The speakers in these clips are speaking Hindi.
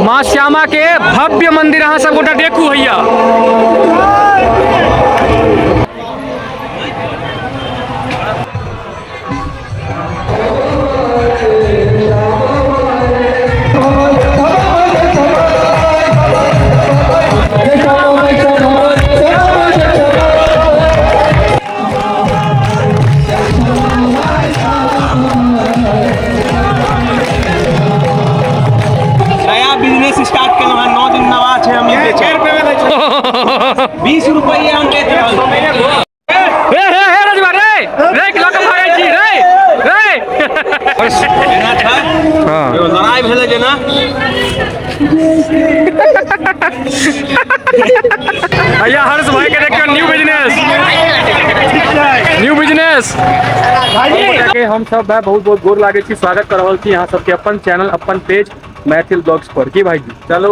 माँ श्यामा के भव्य मंदिर अहाँ सब गोटा देखू भैया। स्टार्ट कर 9 दिन नवा छे हम 20 रुपये हम देते हैं। लड़ाई भेले जे ना भैया हर्ष भाई के देखियो न्यू बिजनेस हम सब भाई बहुत बहुत गोर लागे छी, स्वागत कर रहल छी यहाँ सबके अपन चैनल अपन पेज मैथिल ब्लॉग्स पर। की भाई जी चलो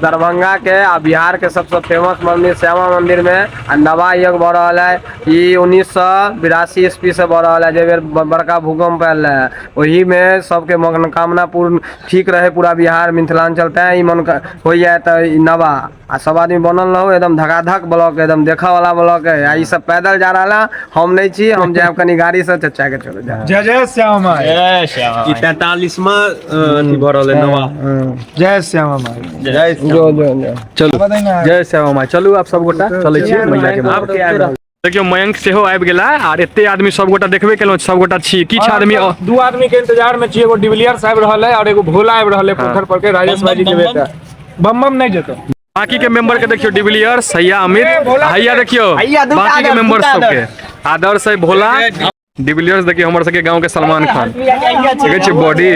दरभंगा के आ बिहार के सबसे फेमस मंदिर श्यामा मंदिर में नवा यज्ञ बढ़ रहा है। ये 1982 ईस्वी से बढ़ रहा है, जब बड़का भूकंप आयल है वही में सबके मनोकामना पूर्ण ठीक रहे पूरा बिहार मिथिलांचल तय मन हो जाए तो नवा आ सब आदमी बनल रहो एकदम धकाधक ब्लॉक एकदम देखा वाला ब्लॉक है। आ सब पैदल जा रहा हम नहीं छी, हम जाए कनी गाड़ी से चचा के चलो जाए। जय जय श्यामा माई। 43वां भर रहा है नवा। जय श्यामा माई। जय चलो जय श्यामा माई। चलू आप सब गोटा चले छी मैया के। देखियो मयंक सेहो आबि गेला और एते आदमी सब गोटा देखबे केलौ सब गोटा छी किछ आदमी दू आदमी के इंतजार में छी। एगो डिविलियर्स आबि रहल है और एगो भोला आबि रहल है पोखर पर के राजेश भाई जी के बेटा। बम बम नहीं जेतो। बाकी के मेंबर के देखियो डिविलियर्स हैया अमित हैया देखियो बाकी के मेंबर सब के आदर्श है भोला डिविलियर्स देखियो हमर सबके गांव के सलमान खान देखे छी बॉडी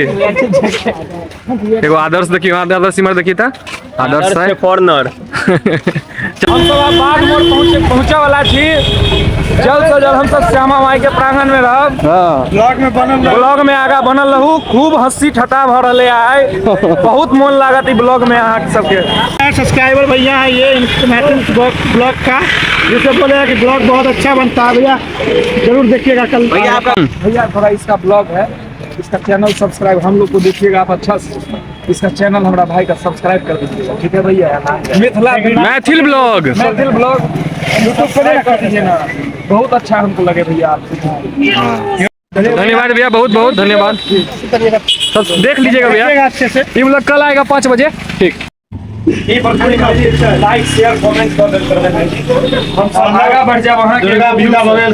एगो आदर्श देखियो आदर्श सिमर देखी था आदर्श है फॉरनर। हम सब बाग मोड़ पहुंचे वाला छी। जल्द से जल्द हम सब श्यामा माई के प्रांगण में रहब। ब्लॉग में आगा बनल रहू। खूब हंसी ठट्टा भ रहले आए, बहुत मन लागत ई ब्लॉग में अहाँ सबके। सब्सक्राइबर भैया है ये मैथिल ब्लॉग का, जिसे बोले कि ब्लॉग बहुत अच्छा बनता है भैया, जरूर देखिएगा कल भैया थोड़ा इसका ब्लॉग है, इसका चैनल सब्सक्राइब हम लोग को देखिएगा आप अच्छा से। इसका चैनल हमारा भाई का सब्सक्राइब कर दीजिएगा, ठीक है भैया। मैथिल ब्लॉग यूट्यूब पर कर दीजिए ना, बहुत अच्छा हमको लगे भैया आप। धन्यवाद भैया, बहुत बहुत धन्यवाद। सब देख लीजिएगा भैया अच्छे से। ये ब्लॉग कल आएगा 5 बजे। ठीक लाइक शेयर कमेंट कर देते रहे। हम सब आगे बढ़ जाए वहाँ के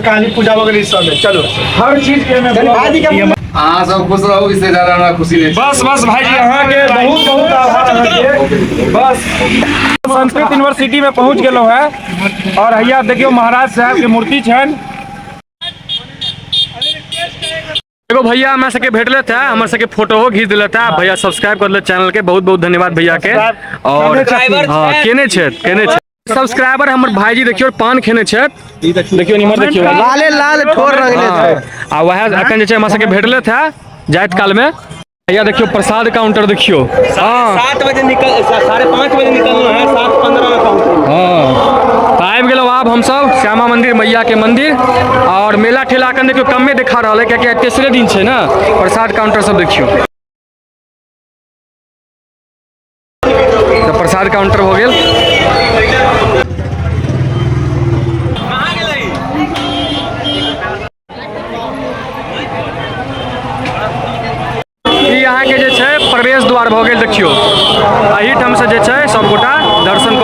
काली पूजा वगैरह सब में। चलो हर चीज के हाँ सब खुश रहो, इससे ज्यादा ना खुशी नहीं। बस भाई जी यहाँ के बहुत बहुत आभार। बस संस्कृत यूनिवर्सिटी में पहुँच गए है और हैया देखियो महाराज साहब के मूर्ति छन। एगो भैया हमरा सबके भेटले थे, हमर सबके फोटो घीच दिले था। भैया सब्सक्राइब कर ले चैनल के, बहुत बहुत धन्यवाद भैया के। और हाँ केने छे सब्सक्राइबर हमर भाईजी देखियो पान खेने छे, देखियो निमर देखियो लाल ठोर रंगले थे आ वह अखन जे छे हमरा सबके भेटले थे जाइत काल में। भैया देखियो प्रसाद काउंटर देखियो। हां 7 बजे निकल 5:30 बजे निकलना है, 7:15 में काउंटर। हां आबि गेलौ आब हम सब श्यामा मंदिर मैया के मंदिर। और मेला ठेला अखन देखियो कम में दिखा रहल है क्योंकि तेसरे दिन छे ना। प्रसाद काउंटर सब देखियो, तो प्रसाद काउंटर हो गेल। यहाँ के जे छे प्रवेश द्वार भ गेल देखियो। एही ठाम से जे छे सब गोटा दर्शन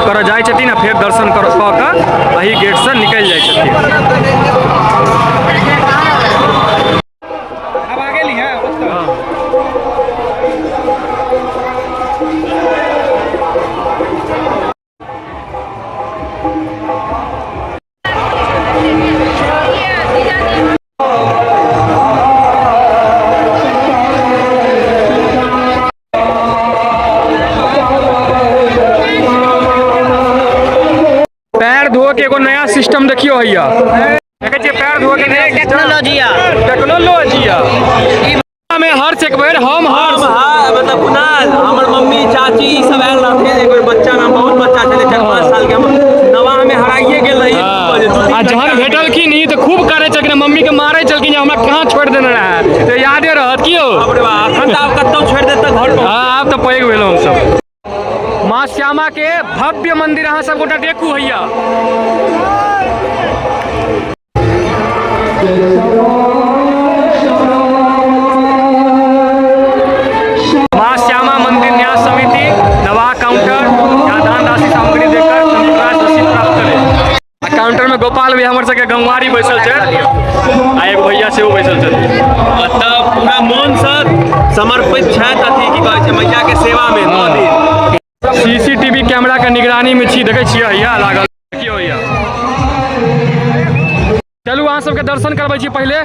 कर जाय छथिन, फिर दर्शन कर के एही गेट से निकल जाय छथिन। अब आगे ली है पैर धो के एगो नया सिस्टम देखियो भैया। देखे छियै पैर धो के नया टेक्नोलॉजिया में हर एक बेर हम मतलब कुनाल हमर मम्मी चाची सब आयल रहथिन। एक बेर बच्चा में बहुत बच्चा छले 4-5 साल के, हम नवा में हराइए गेल रही। आ जहन भेटलखिन ई तो खूब करे छलखिन, मम्मी के मारे छलखिन हमरा कहाँ छोड़ देने रहे, तो यादे रहत कियो। बाप रे बाप, हम त आब कतौ छोड़ देत घर पर। हां आब तो पैग भेलौ हम सब। माँ श्यामा के भव्य मंदिर अहाँ सब गोटा देखू हैया। माँ श्यामा मंदिर न्यास समिति नवा काउंटर यहाँ दान राशि सामग्री देकर संतोष रसीद प्राप्त करे। काउंटर में गोपाल भी हमारे सबके गंवारी बैसल छै आ एक भैया से वो बैसल छथिन। तब पूरा मन से समर्पित छथि अथी की कहै छै मैया के सेवा में 9 दिन। सीसीटीवी कैमरा के निगरानी में छी, देखे छियै हैया लागल देखियो हैया। चलू अहाँ सबके दर्शन करबै छी पहले।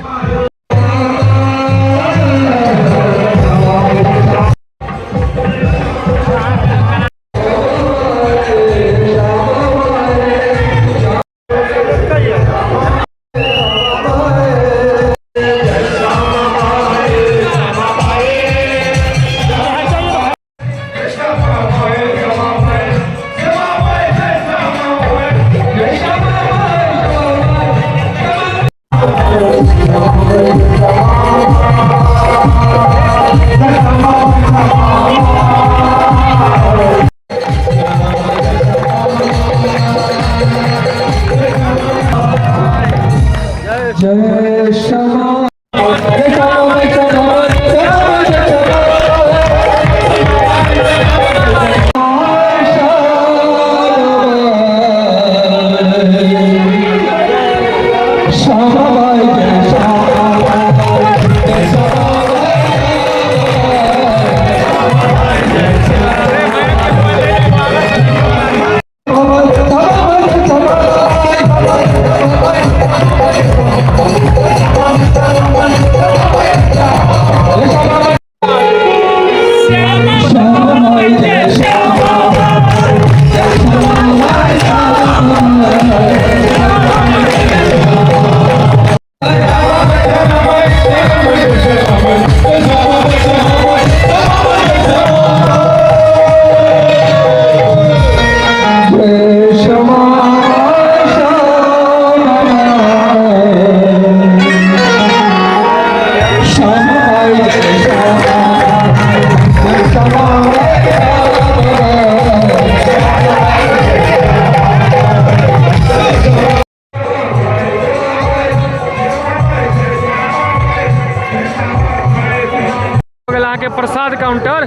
के प्रसाद काउंटर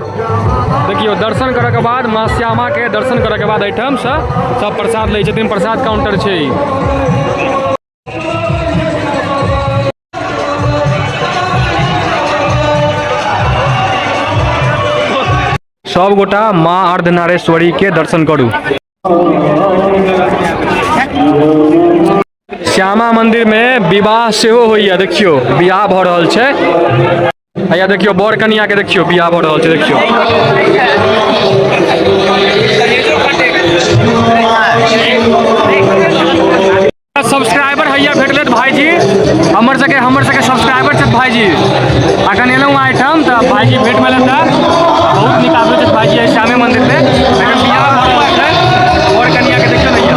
देखियो। दर्शन करे के बाद माँ श्यामा के दर्शन करे के बाद आइटम सब प्रसाद लै छथिन। प्रसाद काउंटर छै। सब गोटा माँ अर्धनारेश्वरी के दर्शन करू। श्यामा मंदिर में विवाह सेहो होइया। देखियो बियाह भ रहल छै। हैया देखियो बर कनिया के देखियो बियाह भ रहल छै। देखियो सब्सक्राइबर हैया भेटलैथ भाईजी हमर सके सब्सक्राइबर छथि भाईजी। अखन एलहुँ आइटम तऽ भाईजी भेट मिलल था। बहुत नीक आबै छथि भाईजी श्यामे मंदिर में। अखन बियाह भ रहल छै। बर कनिया के देखियो हैया।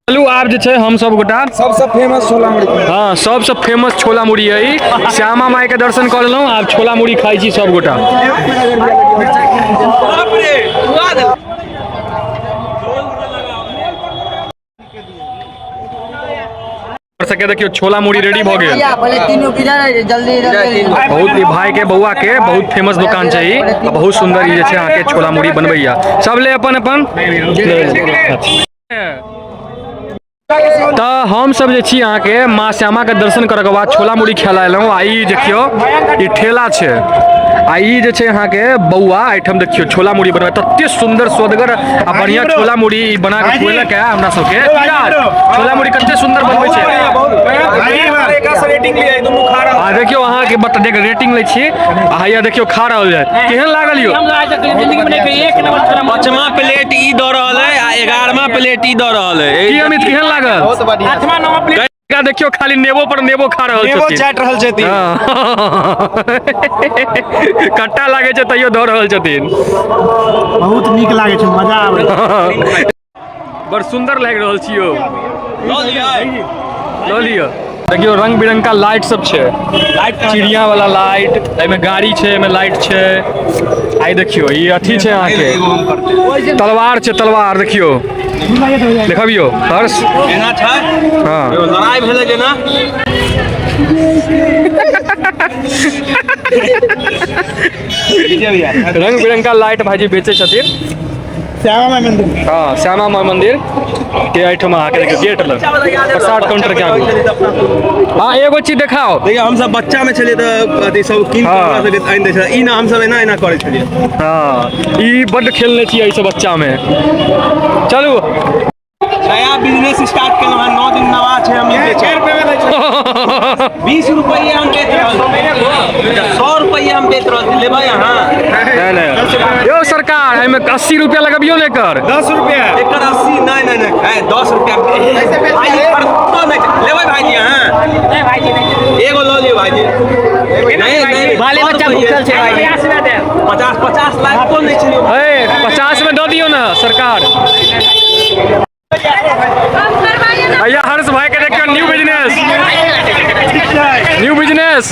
चलू आब जे छै हम सब गोटा सबसे फेमस छोला मुड़ी। हाँ सबसे फेमस छोला मुड़ी है। श्यामा माई के दर्शन कर लेलहुँ। आब छोला मुड़ी खाई छी सब गोटा। सके देखियो छोला मुड़ी रेडी भ गेल। बहुत भाई के बउआ के बहुत फेमस दुकान छै ई। बहुत सुंदर ई जे छै अहाँ के छोला मुड़ी बनबैया। सब ले अपन अपन। तऽ हम सब जे छी अहाँ के माँ श्यामा के दर्शन करे के बाद छोला मुड़ी खेला एलहुँ। आ ई देखियो ई ठेला छै। आ ई जे छै अहाँ के बउआ आइटम देखियो छोला मुड़ी बनबे तते सुंदर स्वदगर आ बढ़िया छोला मुड़ी ई बना के खुएलक है हमरा सबके। छोला मुड़ी कते सुंदर बनबै छै। आ देखियो अहाँ के बता देख रेटिंग लै छी। आ हैया देखियो खा रहल है केहन लागल यो। 5वां प्लेट ई द रहल है आ 11वां प्लेट ई द रहल है। की अमित केहन लागल? 8वां 9वां प्लेट लड़का देखियो खाली नेबो पर नेबो खा रहल नेबो छथिन। चाटि रहल छथिन। कट्टा लागे छै तैयो दौड़ रहल छथिन। बहुत नीक लागे छै, मजा आवे। बड़ सुंदर लागि रहल छियो। लऽ लिअ। लऽ लिअ। देखियो रंग बिरंग का लाइट सब छै, चिड़िया वाला लाइट, एमे गाड़ी छै, एमे लाइट छै। आई देखियो ई अथी छै अहाँके तलवार छै, तलवार देखियो देखबियो हर्ष। एना छै हाँ एगो लड़ाई भेलै जेना रंग बिरंग का लाइट भाईजी बेचे छथिन। श्यामा माई मंदिर। हाँ श्यामा माई मंदिर के एहिठाम अहाँके देखियो गेट लग प्रसाद काउंटर के आगू। हाँ एगो चीज देखाओ। देखिए हम सब बच्चा में छलिए तो अथी सब किन हाँ। हमरा सबके आनि दै छलै। ई ना हम सब एना एना करै छलिए। हाँ ई बड्ड खेलने छियै ई सब बच्चा में। चलू नया बिजनेस स्टार्ट केलहुँ हैं, 9 दिन नवा छै हम ई बेचै। 20 रुपये हम बेच रहल छी, 100 रुपये हम बेच रहल छी, लेबै अहाँ? नहीं नहीं यो सरकार एहिमे 80 रुपया लगबियो ने कर। 10 रुपया। एकर 80 नहीं 10 रुपया भाई खरीदतो नहीं छै। लेबै भाईजी अहाँ? नहीं भाईजी नहीं। एगो लऽ लियो भाईजी। नहीं बाले बच्चा भूखल छै भाईजी। 50 लाख तो नहीं छै। 50 में दो दियो ना सरकार। भैया हर्ष भाई के देखियो न्यू बिजनेस, न्यू बिजनेस।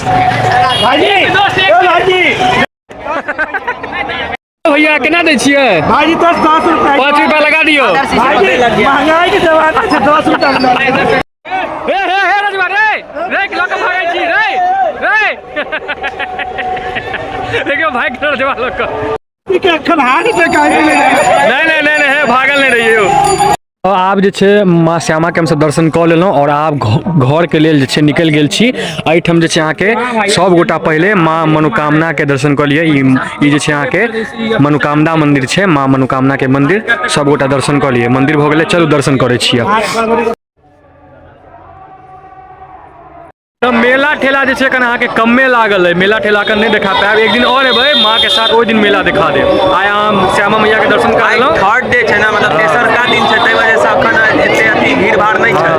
भैया केना दै छियै? भाजी 10 रुपया। 5 रुपया लगा दियो। महंगाई के जमाना छै, 10 रुपया। हे रजवा रे रे लऽ के भागै छी रे देखियो भाग के रजवा लऽ के। के एखन हाथ से काहे नहीं हे भागल नहीं रहियो। आब जे छै माँ श्यामा के हमसब दर्शन कऽ लेलहुँ और आब घर के लेल जे छै निकलि गेल छी। एहिठाम जे छै अहाँके सब गोटा पहिले माँ मनोकामना के दर्शन कऽ लिअ। ई जे छै अहाँके मनोकामना मंदिर छै, माँ मनोकामना के मंदिर, सब गोटा दर्शन कऽ लिअ। मंदिर भऽ गेलै, चलू दर्शन करै छियै। तो मेला ठेला जे छै कने अहाँके कमे लागल है, मेला ठेला के नहीं देखा पाएब। एक दिन और एबै माँ के साथ, ओहि दिन मेला दिखा देब। आइ हम श्यामा मैया के दर्शन कर लेलहुँ। थर्ड डे छै ना, मतलब तेसरका दिन छै, ताहि वजह से अखन एते अथी भीड़ भाड़ नहीं छै।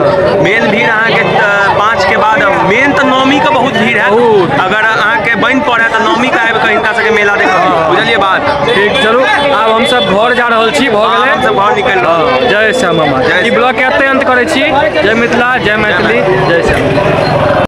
मेन भीड़ अहाँके 5 के बाद, मेन तो नवमी के बहुत भीड़ है। अगर अहाँके बनि पड़े तो नवमी के आबि के हिनका सबके मेला देखब, बुझलिए बात? ठीक चलू आब हम सब घर जा रहल छी। भऽ गेलै हम सब घर निकलि रहल। जय श्यामा माँ। ई ब्लॉग के अंत करै छी। जय मिथिला, जय मैथिली, जय श्यामा।